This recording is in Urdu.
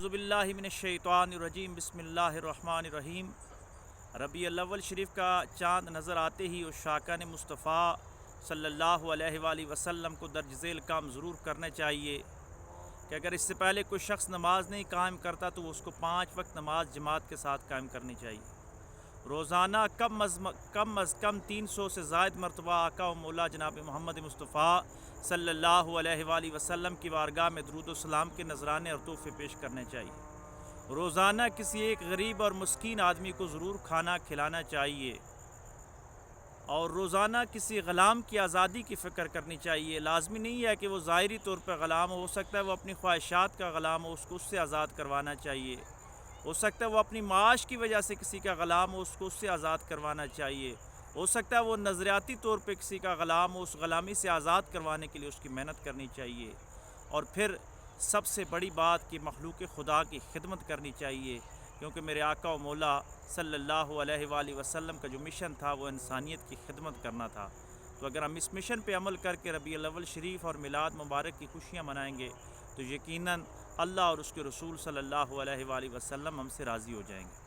اعوذ باللہ من الشیطان الرجیم، بسم اللہ الرحمن الرحیم۔ ربیع الاول شریف کا چاند نظر آتے ہی اس شاکان مصطفی صلی اللہ علیہ وآلہ وسلم کو درج ذیل کام ضرور کرنا چاہیے کہ اگر اس سے پہلے کوئی شخص نماز نہیں قائم کرتا تو اس کو 5 وقت نماز جماعت کے ساتھ قائم کرنی چاہیے۔ روزانہ کم از کم 300 سے زائد مرتبہ آقا و مولا جناب محمد مصطفی صلی اللہ علیہ وآلہ وسلم کی بارگاہ میں درود و سلام کے نذرانے اور تحفے پیش کرنے چاہیے۔ روزانہ کسی ایک غریب اور مسکین آدمی کو ضرور کھانا کھلانا چاہیے، اور روزانہ کسی غلام کی آزادی کی فکر کرنی چاہیے۔ لازمی نہیں ہے کہ وہ ظاہری طور پہ غلام ہو سکتا ہے وہ اپنی خواہشات کا غلام ہو، اس کو اس سے آزاد کروانا چاہیے۔ ہو سکتا ہے وہ اپنی معاش کی وجہ سے کسی کا غلام ہو، اس کو اس سے آزاد کروانا چاہیے۔ ہو سکتا ہے وہ نظریاتی طور پہ کسی کا غلام ہو، اس غلامی سے آزاد کروانے کے لیے اس کی محنت کرنی چاہیے۔ اور پھر سب سے بڑی بات کہ مخلوق خدا کی خدمت کرنی چاہیے، کیونکہ میرے آقا و مولا صلی اللہ علیہ وآلہ وسلم کا جو مشن تھا وہ انسانیت کی خدمت کرنا تھا۔ تو اگر ہم اس مشن پہ عمل کر کے ربیع الاول شریف اور میلاد مبارک کی خوشیاں منائیں گے تو یقیناً اللہ اور اس کے رسول صلی اللہ علیہ وآلہ وسلم ہم سے راضی ہو جائیں گے۔